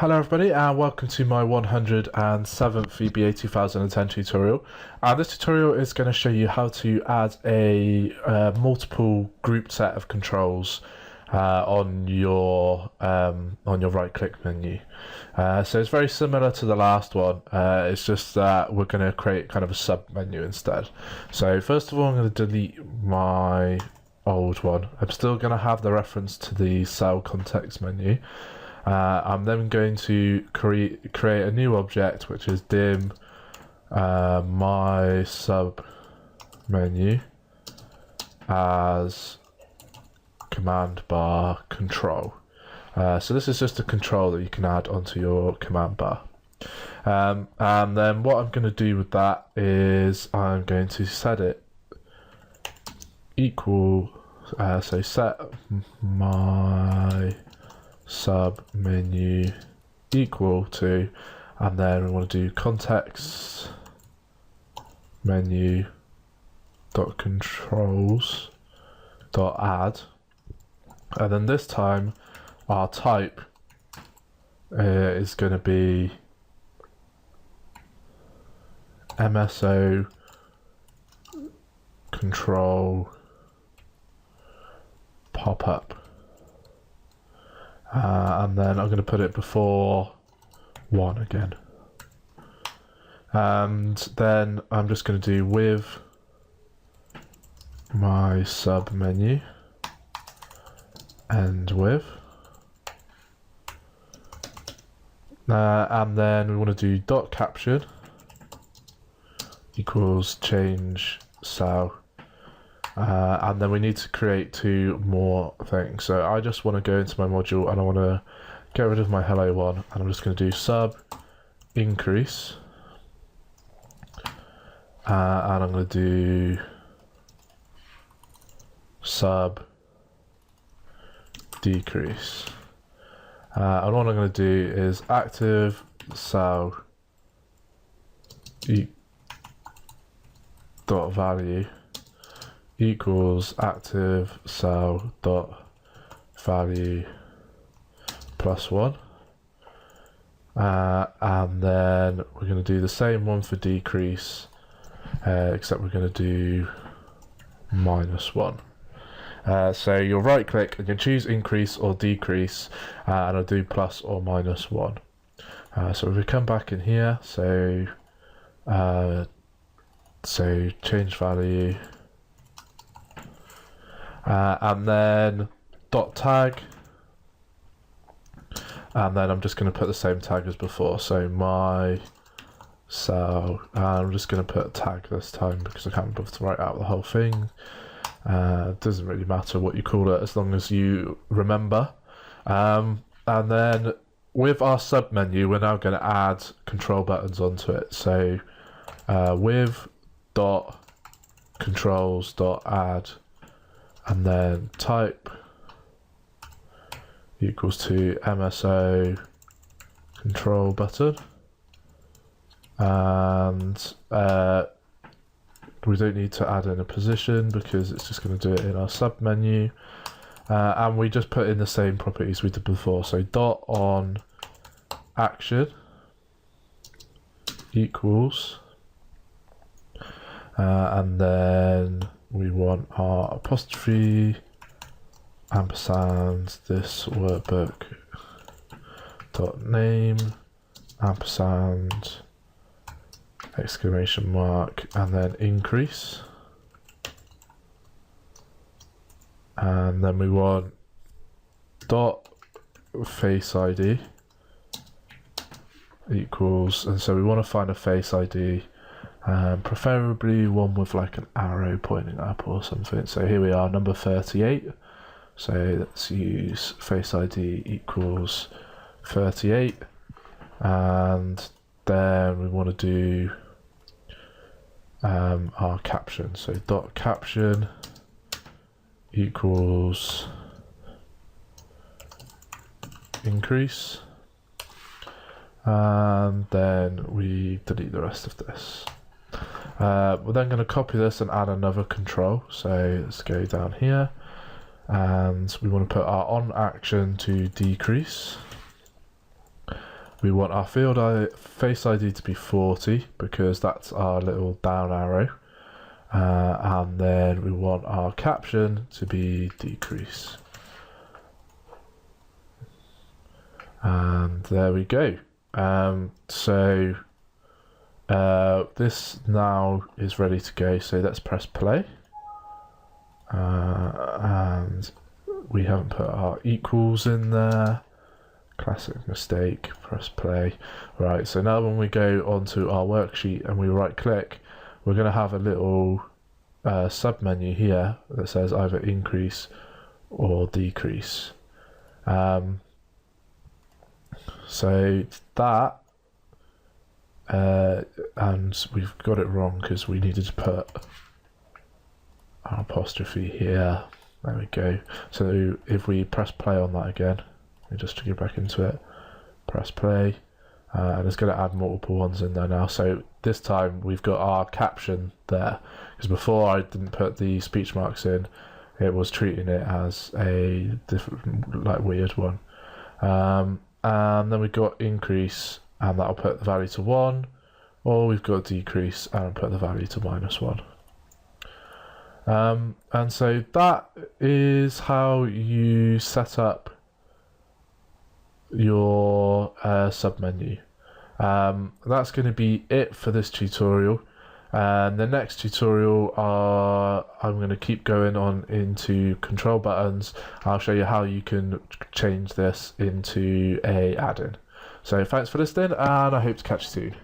Hello everybody and welcome to my 107th VBA 2010 tutorial. This tutorial is going to show you how to add a multiple grouped set of controls on your right click menu. So it's very similar to the last one, it's just that we're going to create kind of a sub menu instead. So first of all I'm going to delete my old one. I'm still going to have the reference to the cell context menu. I'm then going to create a new object which is dim my sub menu as command bar control. So this is just a control that you can add onto your command bar. And then what I'm going to do with that is I'm going to set it equal, so set my sub menu equal to, and then we want to do context menu dot controls dot add, and then this time our type is going to be MSO control pop up. And then I'm going to put it before 1 again. And then I'm just going to do with my sub menu end with. And then we want to do dot caption equals change cell. And then we need to create two more things. So I just want to go into my module and I want to get rid of my hello one, and I'm just going to do sub increase, and I'm going to do sub decrease. And what I'm going to do is active cell dot value equals active cell dot value plus 1, and then we're going to do the same one for decrease, except we're going to do -1. So you'll right click and you choose increase or decrease, and I'll do plus or -1. So if we come back in here, so change value, and then dot tag, and then I'm just going to put the same tag as before, so my cell, and I'm just going to put a tag this time because I can't bother to write out the whole thing. It doesn't really matter what you call it as long as you remember. And then with our sub menu we're now going to add control buttons onto it, so with dot controls dot add, and then type equals to MSO control button, and we don't need to add in a position because it's just going to do it in our sub menu, and we just put in the same properties we did before, so dot on action equals, and then we want our apostrophe ampersand this workbook dot name ampersand exclamation mark, and then increase, and then we want dot face ID equals, and so we want to find a face ID, preferably one with like an arrow pointing up or something. So here we are, number 38. So let's use face ID equals 38, and then we want to do our caption. So dot caption equals increase, and then we delete the rest of this. We're then going to copy this and add another control. So let's go down here and we want to put our on action to decrease, We want our face ID to be 40 because that's our little down arrow. And then we want our caption to be decrease. And there we go. So this now is ready to go. So let's press play. And we haven't put our equals in there. Classic mistake. Press play. Right, so now when we go onto our worksheet and we right click, we're going to have a little submenu here that says either increase or decrease. So that, and we've got it wrong because we needed to put our apostrophe here. There we go. So if we press play on that again, just to get back into it, press play, and it's going to add multiple ones in there now. So this time we've got our caption there, because before I didn't put the speech marks in, it was treating it as a different, like, weird one. And then we've got increase, and that'll put the value to 1, or we've got decrease and put the value to -1. And so that is how you set up your submenu. That's going to be it for this tutorial. And the next tutorial, I'm going to keep going on into control buttons. I'll show you how you can change this into a add-in. So thanks for listening, and I hope to catch you soon.